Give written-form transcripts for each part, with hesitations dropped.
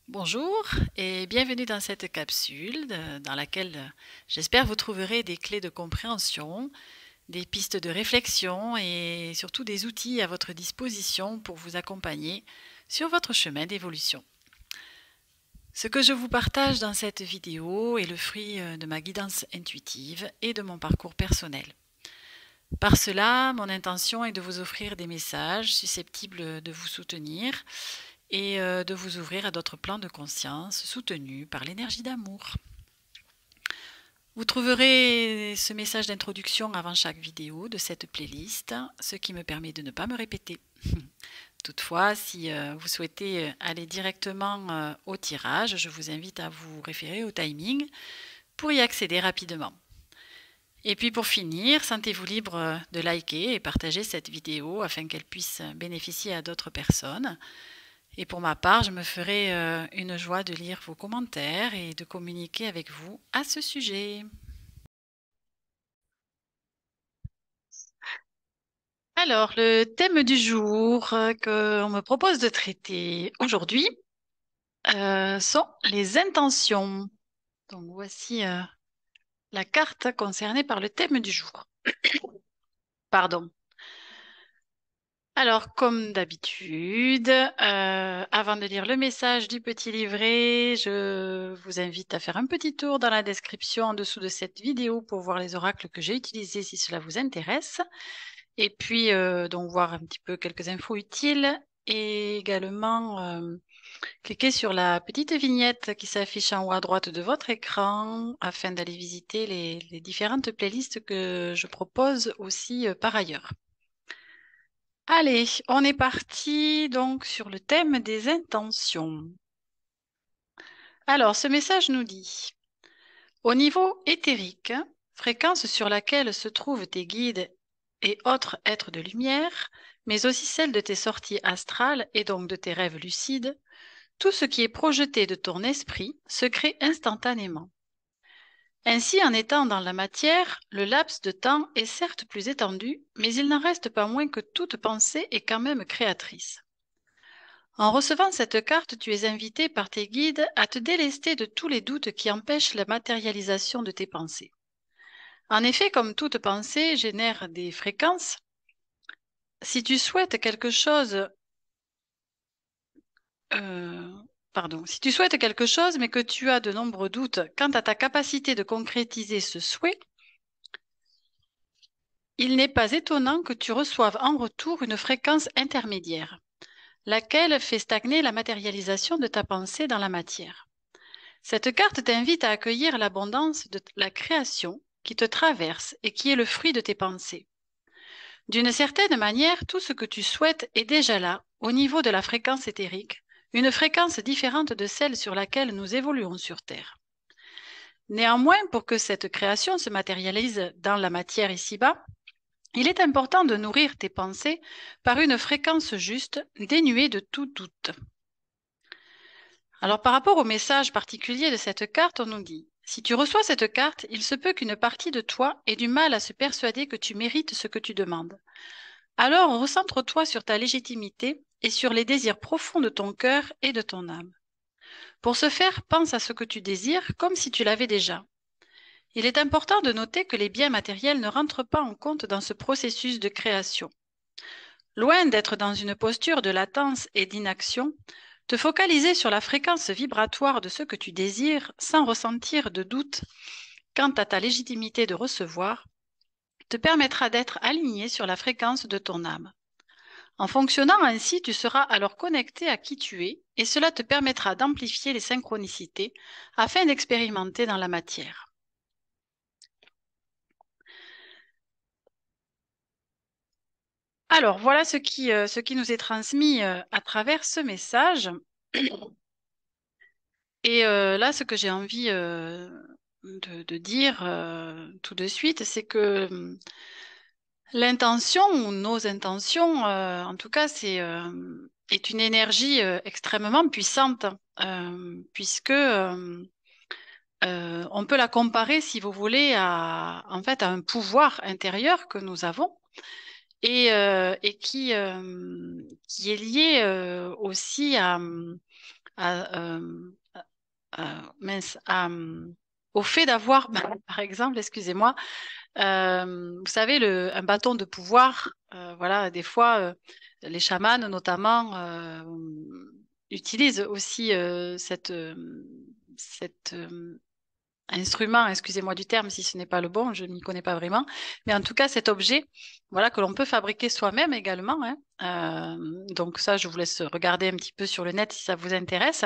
Bonjour et bienvenue dans cette capsule dans laquelle j'espère vous trouverez des clés de compréhension, des pistes de réflexion et surtout des outils à votre disposition pour vous accompagner sur votre chemin d'évolution. Ce que je vous partage dans cette vidéo est le fruit de ma guidance intuitive et de mon parcours personnel. Par cela, mon intention est de vous offrir des messages susceptibles de vous soutenir et de vous ouvrir à d'autres plans de conscience soutenus par l'énergie d'amour. Vous trouverez ce message d'introduction avant chaque vidéo de cette playlist, ce qui me permet de ne pas me répéter. Toutefois, si vous souhaitez aller directement au tirage, je vous invite à vous référer au timing pour y accéder rapidement. Et puis pour finir, sentez-vous libre de liker et partager cette vidéo afin qu'elle puisse bénéficier à d'autres personnes. Et pour ma part, je me ferai une joie de lire vos commentaires et de communiquer avec vous à ce sujet. Alors, le thème du jour qu'on me propose de traiter aujourd'hui sont les intentions. Donc, voici la carte concernée par le thème du jour. Pardon. Alors, comme d'habitude, avant de lire le message du petit livret, je vous invite à faire un petit tour dans la description en dessous de cette vidéo pour voir les oracles que j'ai utilisés si cela vous intéresse. Et puis, donc, voir un petit peu quelques infos utiles et également cliquer sur la petite vignette qui s'affiche en haut à droite de votre écran afin d'aller visiter les différentes playlists que je propose aussi par ailleurs. Allez, on est parti donc sur le thème des intentions. Alors, ce message nous dit, au niveau éthérique, fréquence sur laquelle se trouvent tes guides et autres êtres de lumière, mais aussi celle de tes sorties astrales et donc de tes rêves lucides, tout ce qui est projeté de ton esprit se crée instantanément. Ainsi, en étant dans la matière, le laps de temps est certes plus étendu, mais il n'en reste pas moins que toute pensée est quand même créatrice. En recevant cette carte, tu es invité par tes guides à te délester de tous les doutes qui empêchent la matérialisation de tes pensées. En effet, comme toute pensée génère des fréquences, si tu souhaites quelque chose, si tu souhaites quelque chose, mais que tu as de nombreux doutes quant à ta capacité de concrétiser ce souhait, il n'est pas étonnant que tu reçoives en retour une fréquence intermédiaire, laquelle fait stagner la matérialisation de ta pensée dans la matière. Cette carte t'invite à accueillir l'abondance de la création qui te traverse et qui est le fruit de tes pensées. D'une certaine manière, tout ce que tu souhaites est déjà là, au niveau de la fréquence éthérique, une fréquence différente de celle sur laquelle nous évoluons sur Terre. Néanmoins, pour que cette création se matérialise dans la matière ici-bas, il est important de nourrir tes pensées par une fréquence juste, dénuée de tout doute. Alors, par rapport au message particulier de cette carte, on nous dit, si tu reçois cette carte, il se peut qu'une partie de toi ait du mal à se persuader que tu mérites ce que tu demandes. Alors, recentre-toi sur ta légitimité et sur les désirs profonds de ton cœur et de ton âme. Pour ce faire, pense à ce que tu désires comme si tu l'avais déjà. Il est important de noter que les biens matériels ne rentrent pas en compte dans ce processus de création. Loin d'être dans une posture de latence et d'inaction, te focaliser sur la fréquence vibratoire de ce que tu désires sans ressentir de doute quant à ta légitimité de recevoir te permettra d'être aligné sur la fréquence de ton âme. En fonctionnant ainsi, tu seras alors connecté à qui tu es et cela te permettra d'amplifier les synchronicités afin d'expérimenter dans la matière. Alors, voilà ce qui nous est transmis à travers ce message. Et là, ce que j'ai envie de dire tout de suite, c'est que l'intention ou nos intentions, en tout cas, est une énergie extrêmement puissante, puisque on peut la comparer, si vous voulez, en fait, à un pouvoir intérieur que nous avons et qui est lié aussi mince, au fait d'avoir, par exemple, excusez-moi, vous savez, un bâton de pouvoir, voilà, des fois, les chamans notamment utilisent aussi cet instrument, excusez-moi du terme si ce n'est pas le bon, je ne m'y connais pas vraiment, mais en tout cas cet objet, voilà, que l'on peut fabriquer soi-même également, hein. Donc ça, je vous laisse regarder un petit peu sur le net si ça vous intéresse.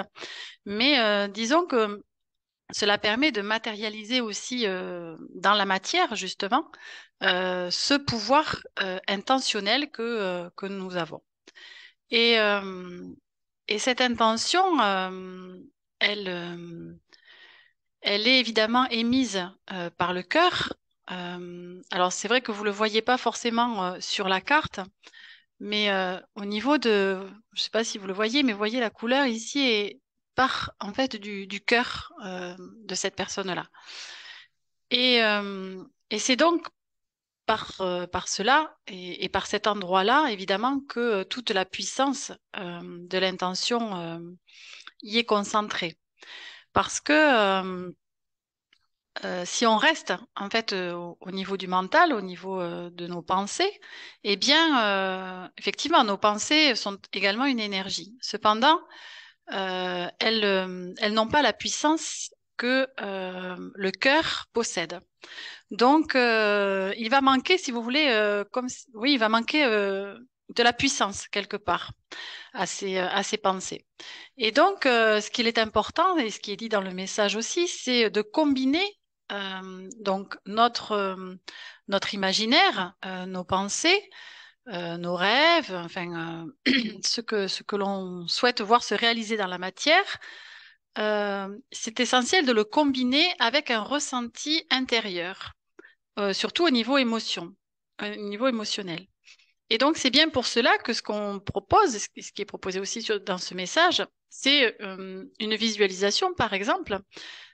Mais disons que cela permet de matérialiser aussi dans la matière, justement, ce pouvoir intentionnel que nous avons. Et, euh, et cette intention, elle, elle est évidemment émise par le cœur. Alors c'est vrai que vous ne le voyez pas forcément sur la carte, mais au niveau de, je ne sais pas si vous le voyez, mais vous voyez la couleur ici est part en fait du cœur de cette personne-là. Et c'est donc par cela et par cet endroit-là, évidemment, que toute la puissance de l'intention y est concentrée. Parce que si on reste en fait au niveau du mental, au niveau de nos pensées, eh bien, effectivement, nos pensées sont également une énergie. Cependant, elles n'ont pas la puissance que le cœur possède. Donc, il va manquer, si vous voulez, oui, il va manquer de la puissance quelque part à ces pensées. Et donc, ce qu'il est important et ce qui est dit dans le message aussi, c'est de combiner donc notre imaginaire, nos pensées, nos rêves, enfin ce que l'on souhaite voir se réaliser dans la matière. C'est essentiel de le combiner avec un ressenti intérieur, surtout au niveau émotion, au niveau émotionnel. Et donc, c'est bien pour cela que ce qu'on propose, ce qui est proposé aussi dans ce message, c'est une visualisation, par exemple,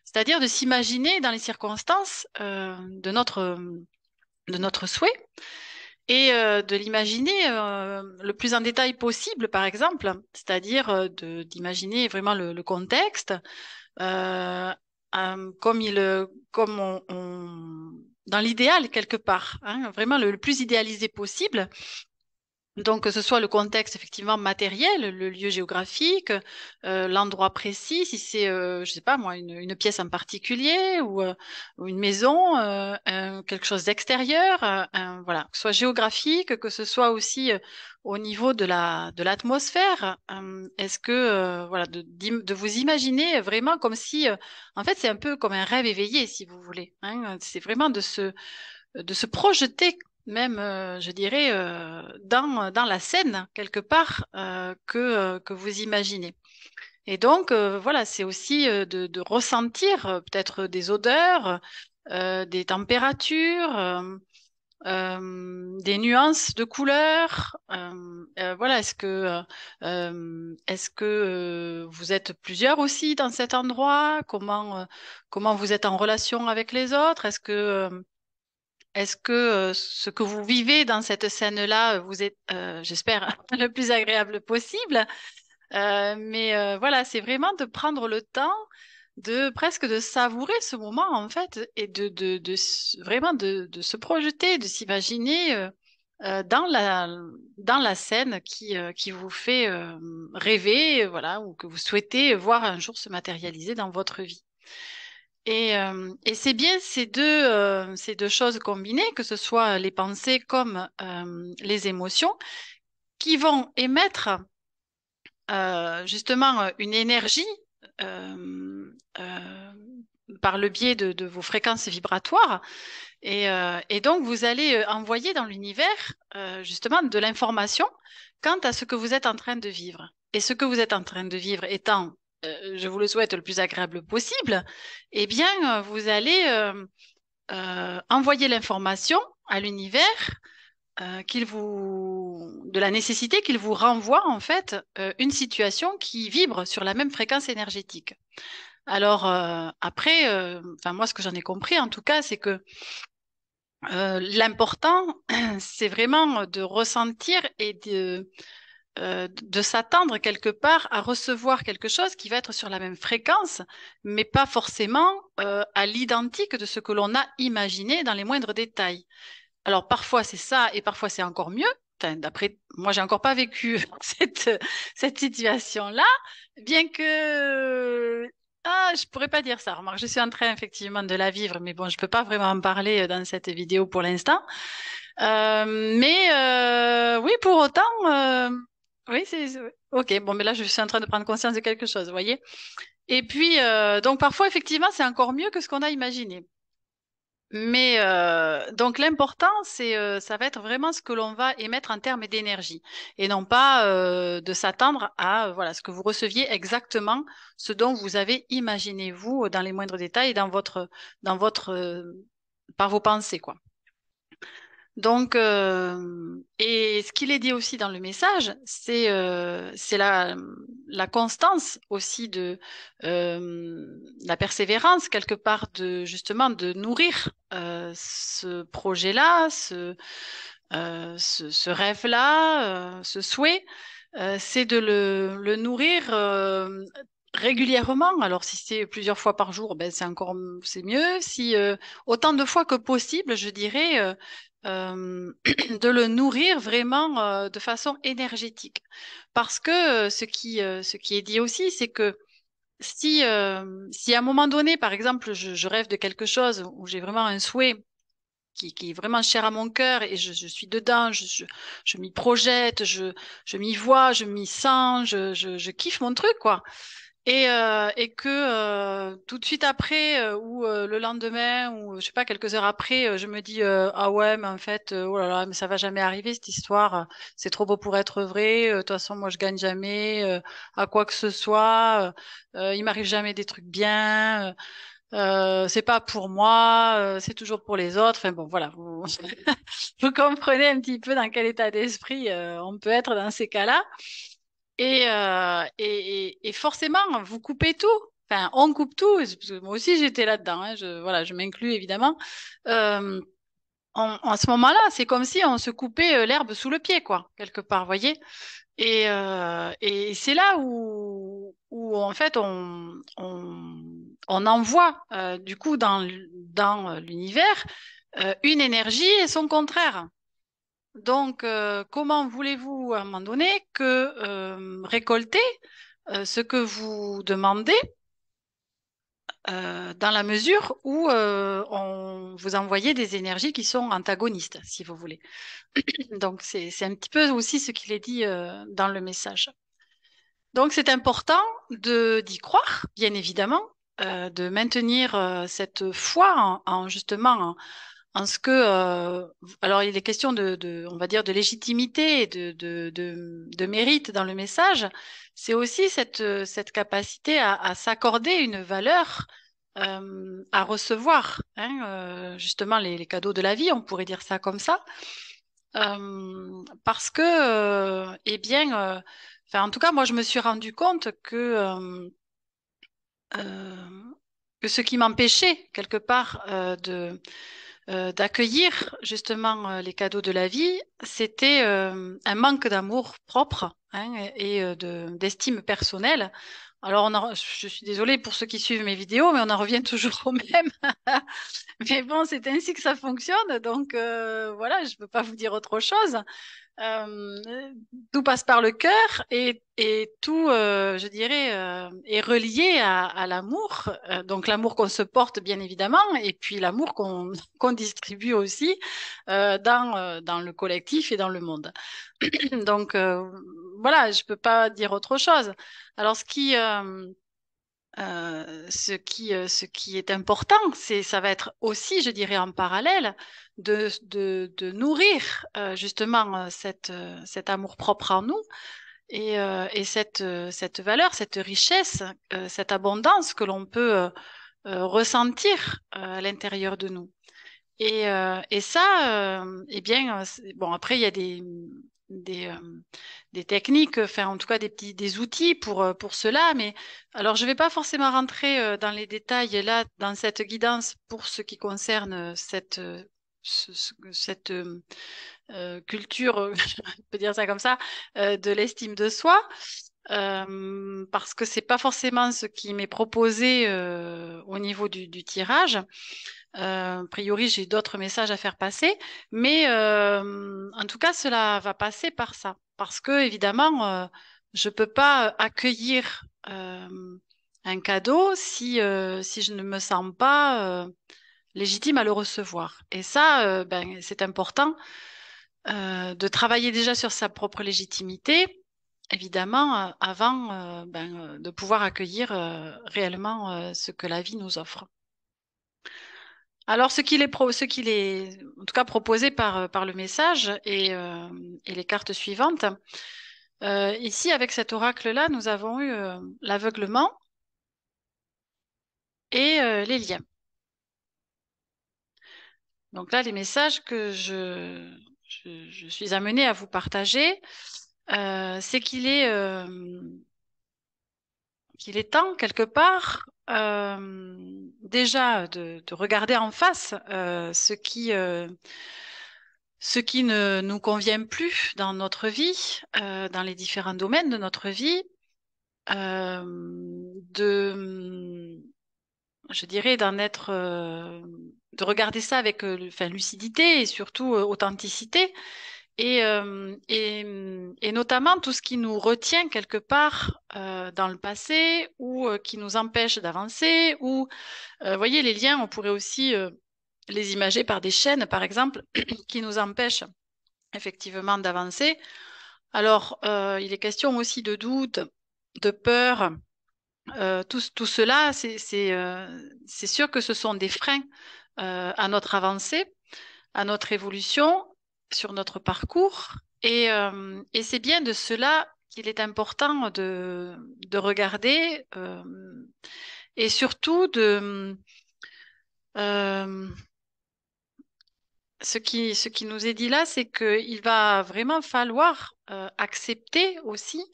c'est-à-dire de s'imaginer dans les circonstances de notre souhait et de l'imaginer le plus en détail possible, par exemple, c'est-à-dire d'imaginer vraiment le contexte, euh, comme dans l'idéal quelque part, hein, vraiment le plus idéalisé possible. Donc, que ce soit le contexte effectivement matériel, le lieu géographique, l'endroit précis, si c'est, je sais pas moi, une pièce en particulier ou une maison, quelque chose d'extérieur, voilà, que ce soit géographique, que ce soit aussi au niveau de l'atmosphère. Est-ce que, voilà, de vous imaginer vraiment comme si, en fait, c'est un peu comme un rêve éveillé, si vous voulez, hein. C'est vraiment de se projeter même, je dirais, dans la scène, quelque part, que vous imaginez. Et donc, voilà, c'est aussi de ressentir peut-être des odeurs, des températures, des nuances de couleurs. Voilà, est-ce que vous êtes plusieurs aussi dans cet endroit? Comment vous êtes en relation avec les autres? Est-ce que ce que vous vivez dans cette scène-là vous est, j'espère, le plus agréable possible? Mais voilà, c'est vraiment de prendre le temps de presque de savourer ce moment en fait et vraiment de se projeter, de s'imaginer dans la scène qui vous fait rêver, voilà, ou que vous souhaitez voir un jour se matérialiser dans votre vie. Et c'est bien ces deux choses combinées, que ce soit les pensées comme les émotions, qui vont émettre justement une énergie euh, euh, par le biais de vos fréquences vibratoires. Et donc, vous allez envoyer dans l'univers justement de l'information quant à ce que vous êtes en train de vivre. Et ce que vous êtes en train de vivre étant, je vous le souhaite, le plus agréable possible, eh bien, vous allez envoyer l'information à l'univers de la nécessité qu'il vous renvoie en fait une situation qui vibre sur la même fréquence énergétique. Alors après, enfin moi ce que j'en ai compris en tout cas, c'est que l'important c'est vraiment de ressentir et de s'attendre quelque part à recevoir quelque chose qui va être sur la même fréquence, mais pas forcément à l'identique de ce que l'on a imaginé dans les moindres détails. Alors parfois c'est ça et parfois c'est encore mieux. Enfin, d'après moi, j'ai encore pas vécu cette situation-là, bien que je pourrais pas dire ça. Remarque, je suis en train effectivement de la vivre, mais bon, je peux pas vraiment en parler dans cette vidéo pour l'instant. Oui, pour autant, oui, ok. Bon, mais là, je suis en train de prendre conscience de quelque chose, vous voyez. Et puis, donc parfois, effectivement, c'est encore mieux que ce qu'on a imaginé. Mais donc l'important, ça va être vraiment ce que l'on va émettre en termes d'énergie et non pas de s'attendre à voilà ce que vous receviez exactement ce dont vous avez imaginé vous dans les moindres détails dans votre par vos pensées quoi. Donc, et ce qu'il est dit aussi dans le message, c'est la constance aussi de la persévérance quelque part de justement de nourrir ce projet-là, ce rêve-là, ce souhait, c'est de le nourrir régulièrement. Alors si c'est plusieurs fois par jour, ben c'est mieux. Si autant de fois que possible, je dirais. De le nourrir vraiment de façon énergétique. Parce que ce qui est dit aussi, c'est que si à un moment donné, par exemple, je rêve de quelque chose où j'ai vraiment un souhait qui est vraiment cher à mon cœur et je suis dedans, je m'y projette, je m'y vois, je m'y sens, je kiffe mon truc, quoi. Et que tout de suite après ou le lendemain ou je sais pas quelques heures après je me dis ah ouais mais en fait oh là là mais ça va jamais arriver cette histoire c'est trop beau pour être vrai de toute façon moi je gagne jamais à quoi que ce soit il m'arrive jamais des trucs bien c'est pas pour moi c'est toujours pour les autres enfin bon voilà vous, vous comprenez un petit peu dans quel état d'esprit on peut être dans ces cas-là et forcément, vous coupez tout. Enfin, on coupe tout. Parce que moi aussi, j'étais là-dedans. Hein. Voilà, je m'inclus évidemment. Euh, en ce moment-là, c'est comme si on se coupait l'herbe sous le pied, quoi, quelque part, voyez. Et c'est là où en fait, on envoie, du coup, dans l'univers, une énergie et son contraire. Donc, comment voulez-vous à un moment donné que récolter ce que vous demandez dans la mesure où on vous envoyez des énergies qui sont antagonistes, si vous voulez. Donc, c'est un petit peu aussi ce qu'il est dit dans le message. Donc, c'est important d'y croire, bien évidemment, de maintenir cette foi justement en ce que, alors il est question on va dire, de légitimité et de mérite dans le message. C'est aussi cette capacité à s'accorder une valeur, à recevoir, hein, justement les cadeaux de la vie, on pourrait dire ça comme ça, parce que, eh bien, enfin, en tout cas, moi, je me suis rendu compte euh, que ce qui m'empêchait quelque part d'accueillir justement les cadeaux de la vie, c'était un manque d'amour propre hein, et d'estime personnelle. Alors, je suis désolée pour ceux qui suivent mes vidéos, mais on en revient toujours au même. Mais bon, c'est ainsi que ça fonctionne, donc voilà, je ne peux pas vous dire autre chose. Euh, Tout passe par le cœur et tout, je dirais, est relié à l'amour. Donc l'amour qu'on se porte, bien évidemment, et puis l'amour qu'on distribue aussi dans le collectif et dans le monde. Donc voilà, je peux pas dire autre chose. Alors ce qui est important, ça va être aussi, je dirais, en parallèle, de nourrir justement cet amour-propre en nous et cette valeur, cette richesse, cette abondance que l'on peut ressentir à l'intérieur de nous. Et ça, eh bien, bon, après, il y a des, euh, des techniques, enfin, en tout cas, des outils pour cela. Mais alors, je ne vais pas forcément rentrer dans les détails là, dans cette guidance pour ce qui concerne cette culture, je peux dire ça comme ça, de l'estime de soi, parce que c'est pas forcément ce qui m'est proposé au niveau du tirage. A priori, j'ai d'autres messages à faire passer, mais en tout cas, cela va passer par ça, parce que évidemment, je peux pas accueillir un cadeau si je ne me sens pas légitime à le recevoir. Et ça, ben, c'est important de travailler déjà sur sa propre légitimité, évidemment, avant ben, de pouvoir accueillir réellement ce que la vie nous offre. Alors, ce qu'il est en tout cas proposé par le message et les cartes suivantes. Ici, avec cet oracle-là, nous avons eu l'aveuglement et les liens. Donc là, les messages que je suis amenée à vous partager, c'est qu'il est temps, quelque part, déjà de regarder en face ce qui ne nous convient plus dans notre vie, dans les différents domaines de notre vie, euh, de, je dirais, de regarder ça avec enfin, lucidité et surtout authenticité, et notamment tout ce qui nous retient quelque part dans le passé ou qui nous empêche d'avancer, ou, vous voyez, les liens, on pourrait aussi les imager par des chaînes, par exemple, qui nous empêchent effectivement d'avancer. Alors, il est question aussi de doute, de peur. Tout cela, c'est sûr que ce sont des freins à notre avancée, à notre évolution, sur notre parcours. Et c'est bien de cela qu'il est important de regarder et surtout euh, ce qui nous est dit là, c'est qu'il va vraiment falloir accepter aussi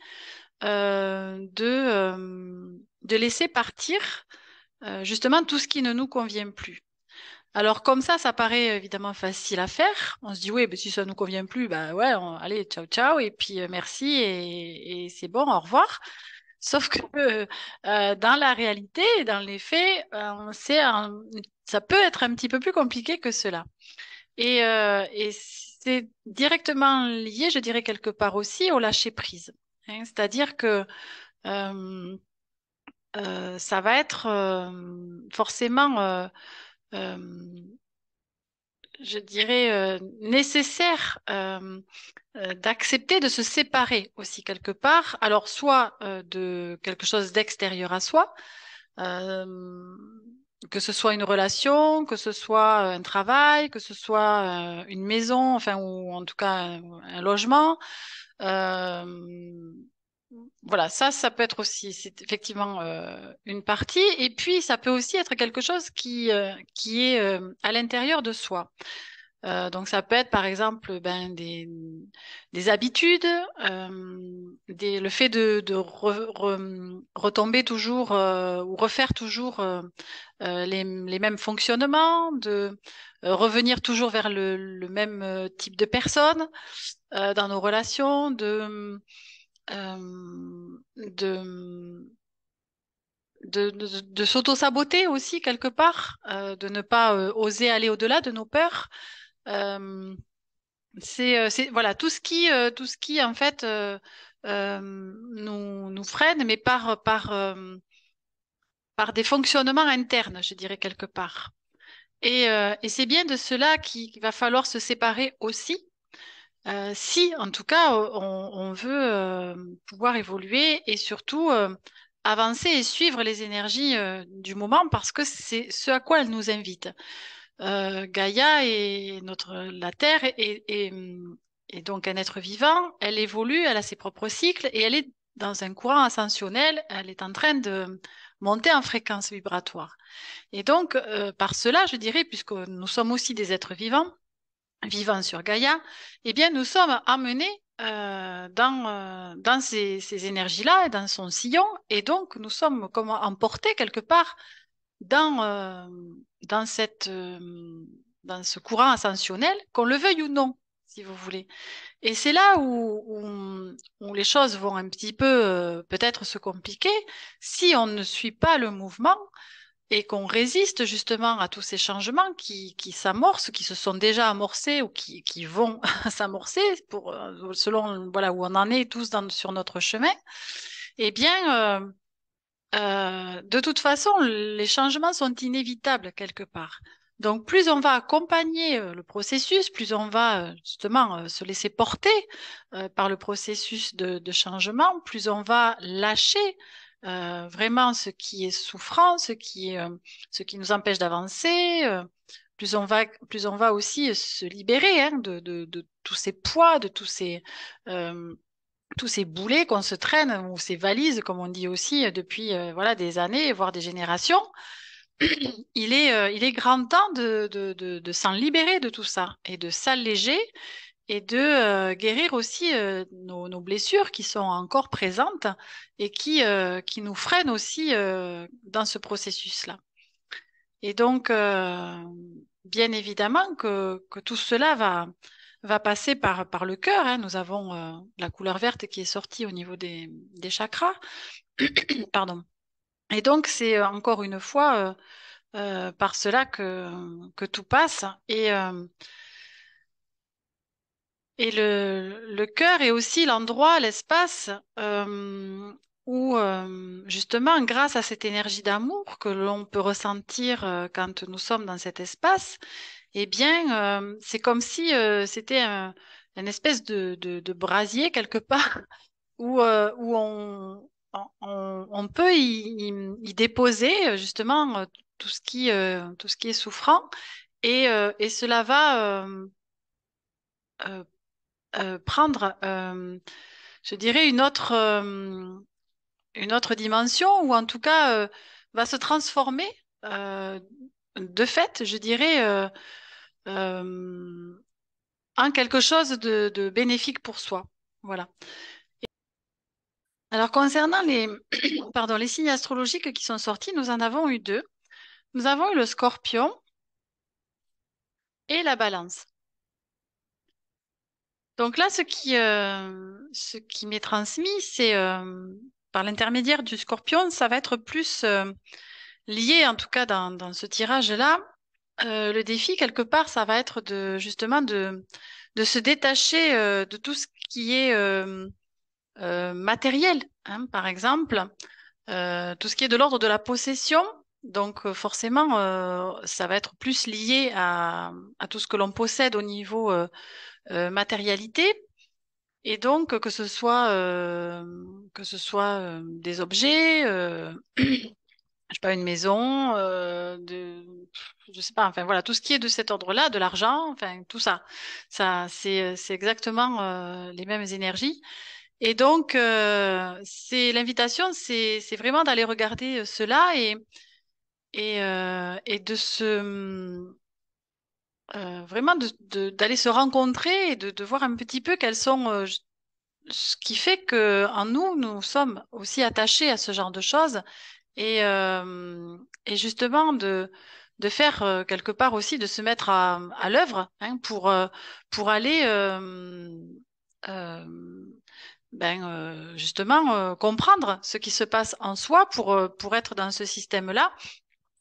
de laisser partir justement tout ce qui ne nous convient plus. Alors comme ça paraît évidemment facile à faire. On se dit oui, ben, si ça ne nous convient plus, bah ouais, allez, ciao ciao, et puis merci, et c'est bon, au revoir. Sauf que dans la réalité, dans les faits, ça peut être un petit peu plus compliqué que cela. Et c'est directement lié, je dirais quelque part aussi, au lâcher prise. Hein. C'est-à-dire que euh, ça va être forcément, euh, je dirais, nécessaire d'accepter de se séparer aussi quelque part. Alors, soit de quelque chose d'extérieur à soi, euh, que ce soit une relation, que ce soit un travail, que ce soit une maison, enfin, ou en tout cas un logement. Euh, voilà, ça peut être aussi, c'est effectivement une partie. Et puis, ça peut aussi être quelque chose qui est à l'intérieur de soi. Donc, ça peut être, par exemple, ben, des habitudes, le fait retomber toujours ou refaire toujours les mêmes fonctionnements, de revenir toujours vers le même type de personne dans nos relations, de, de s'auto-saboter aussi quelque part, de ne pas oser aller au-delà de nos peurs. Euh, voilà tout ce qui en fait nous freine, mais par des fonctionnements internes, je dirais quelque part. Et c'est bien de cela qu'il va falloir se séparer aussi. Si, en tout cas, on veut pouvoir évoluer et surtout avancer et suivre les énergies du moment, parce que c'est ce à quoi elle nous invite. Gaïa est la Terre est donc un être vivant. Elle évolue, elle a ses propres cycles et elle est dans un courant ascensionnel. Elle est en train de monter en fréquence vibratoire. Et donc, par cela, je dirais, puisque nous sommes aussi des êtres vivants, vivant sur Gaïa, eh bien, nous sommes amenés dans ces énergies-là, dans son sillon, et donc nous sommes comme emportés quelque part dans, dans dans ce courant ascensionnel, qu'on le veuille ou non. si vous voulez. Et c'est là où les choses vont un petit peu peut-être se compliquer si on ne suit pas le mouvement et qu'on résiste justement à tous ces changements qui s'amorcent, qui se sont déjà amorcés ou qui vont s'amorcer pour, selon voilà, où on en est tous sur notre chemin. Eh bien, de toute façon, les changements sont inévitables quelque part. Donc, plus on va accompagner le processus, plus on va justement se laisser porter par le processus de changement, plus on va lâcher vraiment ce qui est souffrant, ce qui nous empêche d'avancer. Plus on va aussi se libérer hein, de tous ces poids, de euh, tous ces boulets qu'on se traîne ou ces valises, comme on dit aussi, depuis voilà, des années, voire des générations. Il est grand temps de s'en libérer de tout ça et de s'alléger et de guérir aussi nos blessures qui sont encore présentes et qui nous freinent aussi dans ce processus-là. Et donc, bien évidemment que tout cela va passer par le cœur, hein. Nous avons la couleur verte qui est sortie au niveau des chakras. Pardon. Et donc, c'est encore une fois par cela que tout passe. Et le cœur est aussi l'endroit, l'espace où, justement, grâce à cette énergie d'amour que l'on peut ressentir quand nous sommes dans cet espace, eh bien, c'est comme si c'était une espèce de brasier quelque part où on peut y déposer justement tout ce qui est souffrant et cela va euh, prendre, je dirais, une autre dimension ou en tout cas va se transformer euh, de fait, je dirais, euh, en quelque chose de bénéfique pour soi. Voilà. Alors concernant pardon, les signes astrologiques qui sont sortis, nous en avons eu deux. Nous avons eu le Scorpion et la Balance. Donc là, ce qui m'est transmis, c'est par l'intermédiaire du Scorpion, ça va être plus lié, en tout cas dans ce tirage-là. Le défi, quelque part, ça va être justement de se détacher de tout ce qui est matériel, hein, par exemple. Tout ce qui est de l'ordre de la possession, donc forcément, ça va être plus lié à tout ce que l'on possède au niveau matérialité. Et donc, que ce soit des objets, je sais pas, une maison, je sais pas, enfin voilà, tout ce qui est de cet ordre-là, de l'argent, enfin tout ça, c'est exactement les mêmes énergies. Et donc, c'est l'invitation, c'est vraiment d'aller regarder cela et de vraiment d'aller se rencontrer et de voir un petit peu quels sont ce qui fait que en nous, nous sommes aussi attachés à ce genre de choses et justement de faire quelque part aussi de se mettre à l'œuvre hein, pour aller euh, justement comprendre ce qui se passe en soi pour être dans ce système-là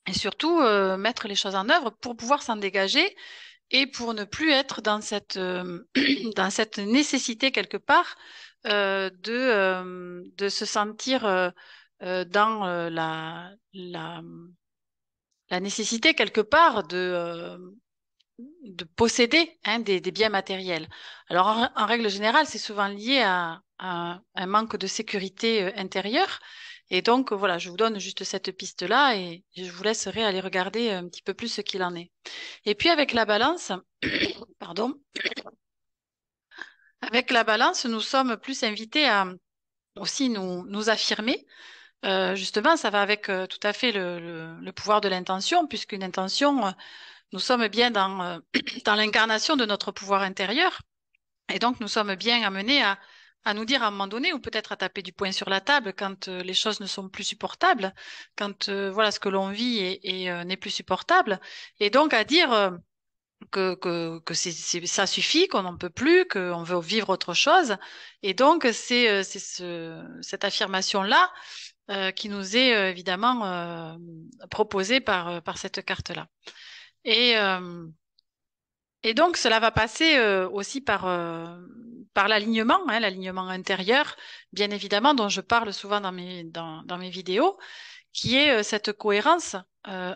et surtout mettre les choses en œuvre pour pouvoir s'en dégager et pour ne plus être dans dans cette nécessité quelque part de se sentir dans la nécessité quelque part de posséder hein, des biens matériels. Alors en règle générale, c'est souvent lié à un manque de sécurité intérieure. Et donc voilà, je vous donne juste cette piste-là et je vous laisserai aller regarder un petit peu plus ce qu'il en est. Et puis avec la balance, pardon, avec la balance, nous sommes plus invités à aussi nous affirmer. Justement, ça va avec tout à fait le pouvoir de l'intention, puisqu'une intention, nous sommes bien dans l'incarnation de notre pouvoir intérieur. Et donc, nous sommes bien amenés à nous dire à un moment donné, ou peut-être à taper du poing sur la table quand les choses ne sont plus supportables, quand voilà ce que l'on vit n'est plus supportable. Et donc à dire ça suffit, qu'on n'en peut plus, qu'on veut vivre autre chose. Et donc, c'est cette affirmation-là qui nous est évidemment proposée par cette carte-là. Et, euh, et donc, cela va passer aussi par l'alignement, hein, l'alignement intérieur, bien évidemment, dont je parle souvent dans mes vidéos, qui est cette cohérence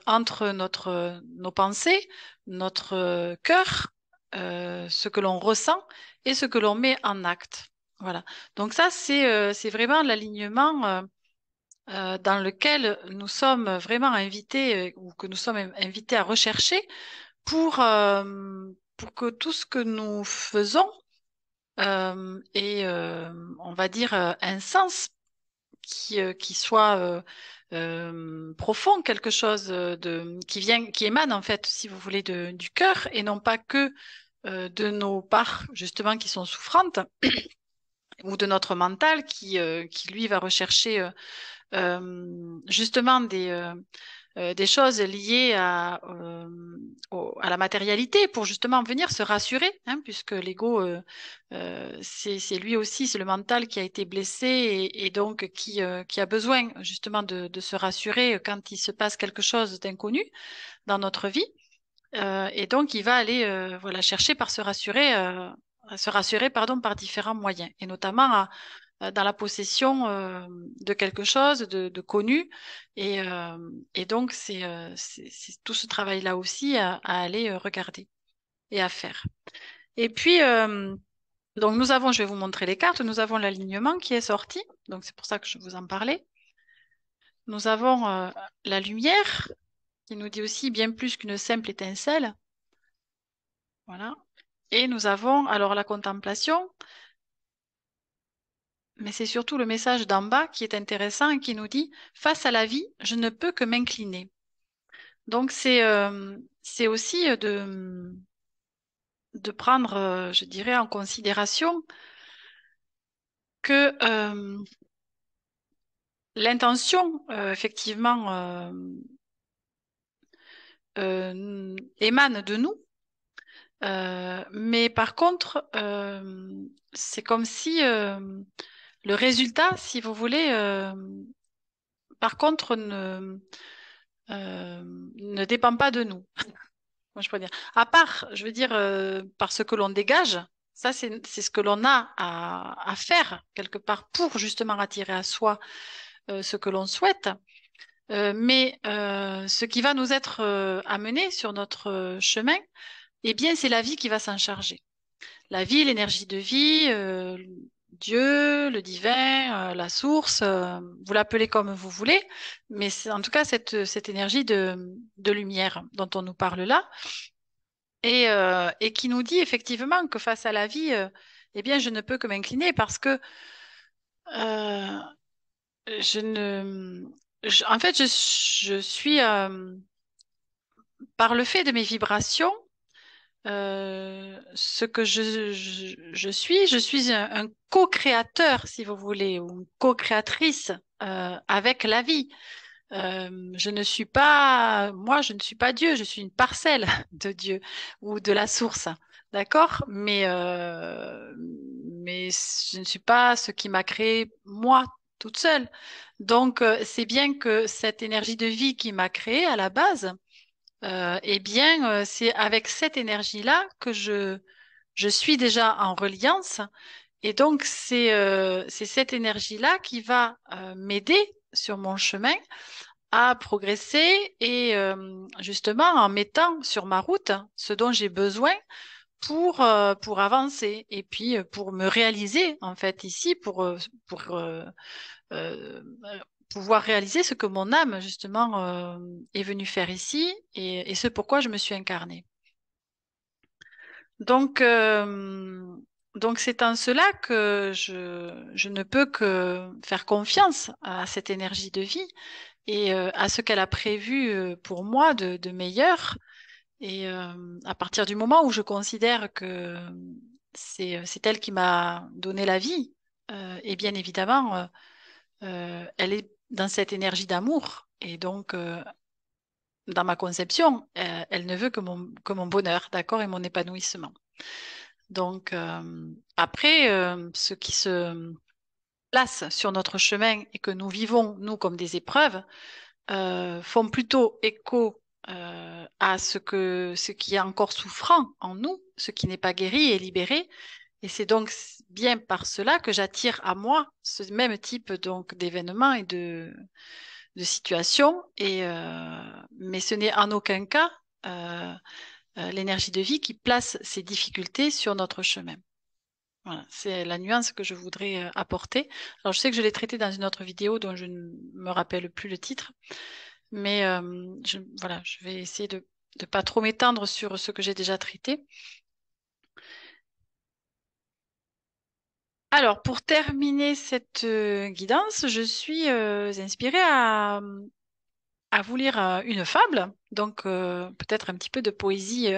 entre nos pensées, notre cœur, ce que l'on ressent et ce que l'on met en acte. Voilà. Donc ça, c'est vraiment l'alignement dans lequel nous sommes vraiment invités ou que nous sommes invités à rechercher pour que tout ce que nous faisons ait, on va dire, un sens qui soit profond, quelque chose qui émane en fait, si vous voulez, du cœur et non pas que de nos parts justement qui sont souffrantes ou de notre mental qui lui va rechercher justement des choses liées à la matérialité pour justement venir se rassurer, hein, puisque l'ego, c'est lui aussi, c'est le mental qui a été blessé et donc qui a besoin justement de se rassurer quand il se passe quelque chose d'inconnu dans notre vie. Et donc, il va aller voilà, chercher à se rassurer pardon, par différents moyens, et notamment dans la possession de quelque chose de connu. Et donc, c'est tout ce travail-là aussi à aller regarder et à faire. Et puis, donc nous avons, je vais vous montrer les cartes, nous avons l'alignement qui est sorti, donc c'est pour ça que je vous en parlais. Nous avons la lumière qui nous dit aussi bien plus qu'une simple étincelle. Voilà. Et nous avons alors la contemplation, mais c'est surtout le message d'en bas qui est intéressant et qui nous dit, face à la vie, je ne peux que m'incliner. Donc c'est aussi de prendre, je dirais, en considération que l'intention, effectivement, émane de nous, mais par contre, c'est comme si le résultat, si vous voulez, par contre, ne dépend pas de nous. Moi, je pourrais dire. À part, je veux dire, par ce que l'on dégage, ça, c'est ce que l'on a à faire quelque part pour justement attirer à soi ce que l'on souhaite. Mais ce qui va nous être amené sur notre chemin, eh bien, c'est la vie qui va s'en charger. La vie, l'énergie de vie, Dieu, le divin, la source, vous l'appelez comme vous voulez, mais c'est en tout cas cette énergie de lumière dont on nous parle là, et qui nous dit effectivement que face à la vie, eh bien, je ne peux que m'incliner parce que euh, je ne, en fait, je suis par le fait de mes vibrations. Ce que je suis un co-créateur, si vous voulez, ou une co-créatrice avec la vie. Je ne suis pas Dieu, je suis une parcelle de Dieu ou de la source, d'accord? Mais je ne suis pas ce qui m'a créé moi toute seule. Donc, c'est bien que cette énergie de vie qui m'a créée à la base, eh bien, c'est avec cette énergie-là que je suis déjà en reliance. Et donc, c'est cette énergie-là qui va m'aider sur mon chemin à progresser et justement en mettant sur ma route ce dont j'ai besoin pour avancer et puis pour me réaliser en fait ici, pour euh, pouvoir réaliser ce que mon âme justement est venue faire ici et ce pourquoi je me suis incarnée. Donc, donc c'est en cela que je ne peux que faire confiance à cette énergie de vie et à ce qu'elle a prévu pour moi de meilleur. Et à partir du moment où je considère que c'est elle qui m'a donné la vie, et bien évidemment, elle est dans cette énergie d'amour. Et donc, dans ma conception, elle ne veut que mon bonheur, d'accord, et mon épanouissement. Donc, après, ce qui se place sur notre chemin et que nous vivons, nous, comme des épreuves, font plutôt écho à ce qui est encore souffrant en nous, ce qui n'est pas guéri et libéré. Et c'est donc bien par cela que j'attire à moi ce même type donc d'événements et de situations. Mais ce n'est en aucun cas l'énergie de vie qui place ces difficultés sur notre chemin. Voilà, c'est la nuance que je voudrais apporter. Alors, je sais que je l'ai traité dans une autre vidéo dont je ne me rappelle plus le titre, mais voilà, je vais essayer de ne pas trop m'étendre sur ce que j'ai déjà traité. Alors, pour terminer cette guidance, je suis inspirée à vous lire une fable, donc peut-être un petit peu de poésie,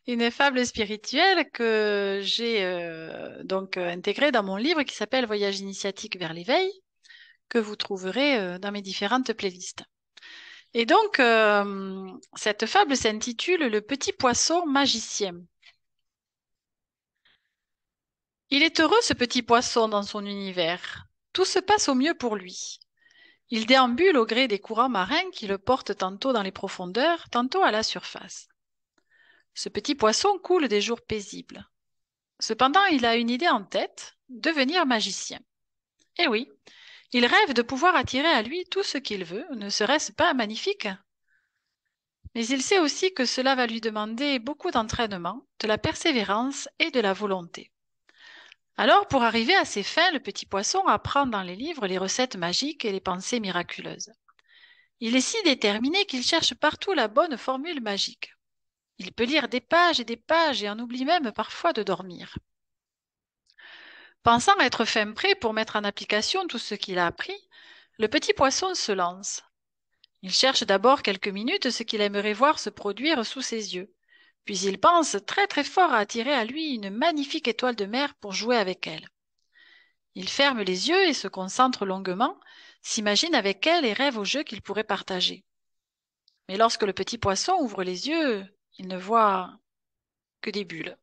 une fable spirituelle que j'ai donc intégrée dans mon livre qui s'appelle Voyage initiatique vers l'éveil, que vous trouverez dans mes différentes playlists. Et donc, cette fable s'intitule Le petit poisson magicien. Il est heureux, ce petit poisson, dans son univers. Tout se passe au mieux pour lui. Il déambule au gré des courants marins qui le portent tantôt dans les profondeurs, tantôt à la surface. Ce petit poisson coule des jours paisibles. Cependant, il a une idée en tête, devenir magicien. Eh oui, il rêve de pouvoir attirer à lui tout ce qu'il veut, ne serait-ce pas magnifique? Mais il sait aussi que cela va lui demander beaucoup d'entraînement, de la persévérance et de la volonté. Alors, pour arriver à ses fins, le petit poisson apprend dans les livres les recettes magiques et les pensées miraculeuses. Il est si déterminé qu'il cherche partout la bonne formule magique. Il peut lire des pages et en oublie même parfois de dormir. Pensant être fin prêt pour mettre en application tout ce qu'il a appris, le petit poisson se lance. Il cherche d'abord quelques minutes ce qu'il aimerait voir se produire sous ses yeux. Puis il pense très très fort à attirer à lui une magnifique étoile de mer pour jouer avec elle. Il ferme les yeux et se concentre longuement, s'imagine avec elle et rêve au jeu qu'il pourrait partager. Mais lorsque le petit poisson ouvre les yeux, il ne voit que des bulles.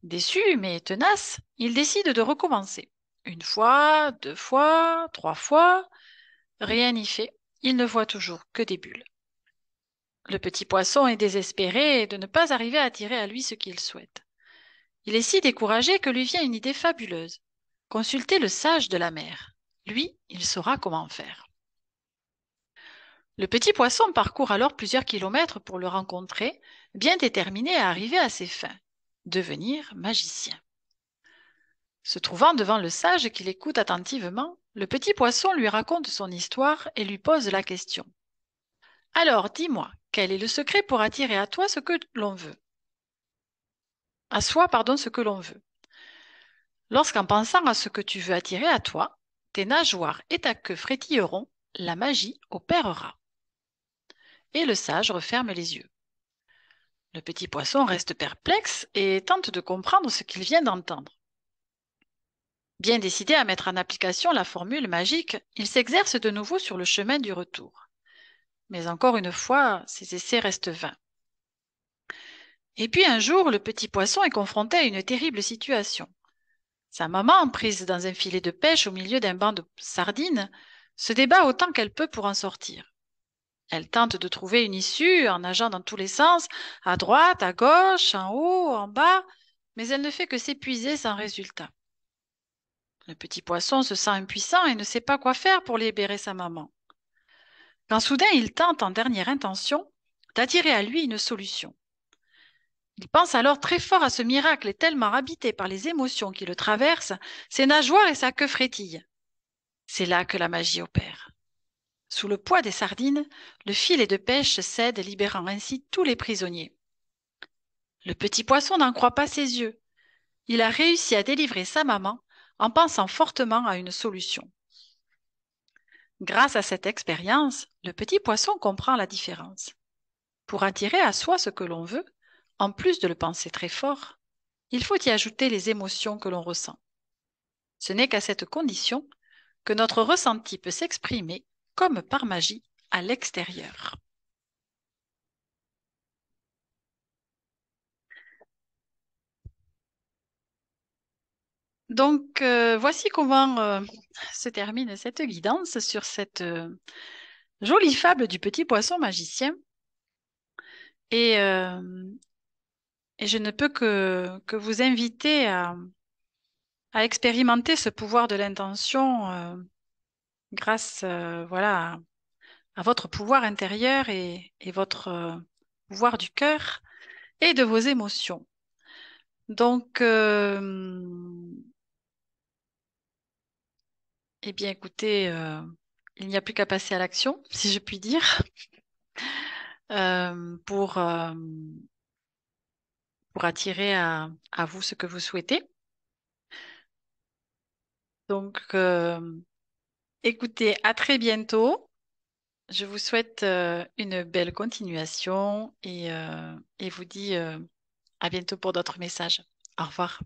Déçu, mais tenace, il décide de recommencer. Une fois, deux fois, trois fois, rien n'y fait. Il ne voit toujours que des bulles. Le petit poisson est désespéré de ne pas arriver à attirer à lui ce qu'il souhaite. Il est si découragé que lui vient une idée fabuleuse. Consulter le sage de la mer. Lui, il saura comment faire. Le petit poisson parcourt alors plusieurs kilomètres pour le rencontrer, bien déterminé à arriver à ses fins, devenir magicien. Se trouvant devant le sage qui l'écoute attentivement, le petit poisson lui raconte son histoire et lui pose la question. Alors, dis-moi, quel est le secret pour attirer à toi ce que l'on veut? À soi, pardon, ce que l'on veut. Lorsqu'en pensant à ce que tu veux attirer à toi, tes nageoires et ta queue frétilleront, la magie opérera. Et le sage referme les yeux. Le petit poisson reste perplexe et tente de comprendre ce qu'il vient d'entendre. Bien décidé à mettre en application la formule magique, il s'exerce de nouveau sur le chemin du retour. Mais encore une fois, ses essais restent vains. Et puis un jour, le petit poisson est confronté à une terrible situation. Sa maman, prise dans un filet de pêche au milieu d'un banc de sardines, se débat autant qu'elle peut pour en sortir. Elle tente de trouver une issue en nageant dans tous les sens, à droite, à gauche, en haut, en bas, mais elle ne fait que s'épuiser sans résultat. Le petit poisson se sent impuissant et ne sait pas quoi faire pour libérer sa maman. Quand soudain il tente en dernière intention d'attirer à lui une solution. Il pense alors très fort à ce miracle et tellement habité par les émotions qui le traversent, ses nageoires et sa queue frétillent. C'est là que la magie opère. Sous le poids des sardines, le filet de pêche cède, libérant ainsi tous les prisonniers. Le petit poisson n'en croit pas ses yeux. Il a réussi à délivrer sa maman en pensant fortement à une solution. Grâce à cette expérience, le petit poisson comprend la différence. Pour attirer à soi ce que l'on veut, en plus de le penser très fort, il faut y ajouter les émotions que l'on ressent. Ce n'est qu'à cette condition que notre ressenti peut s'exprimer, comme par magie, à l'extérieur. Donc, voici comment se termine cette guidance sur cette jolie fable du petit poisson magicien. Et, euh, et je ne peux que vous inviter à expérimenter ce pouvoir de l'intention grâce voilà, à votre pouvoir intérieur et votre pouvoir du cœur et de vos émotions. Donc, eh bien, écoutez, il n'y a plus qu'à passer à l'action, si je puis dire, pour pour attirer à vous ce que vous souhaitez. Donc, écoutez, à très bientôt. Je vous souhaite une belle continuation et vous dis à bientôt pour d'autres messages. Au revoir.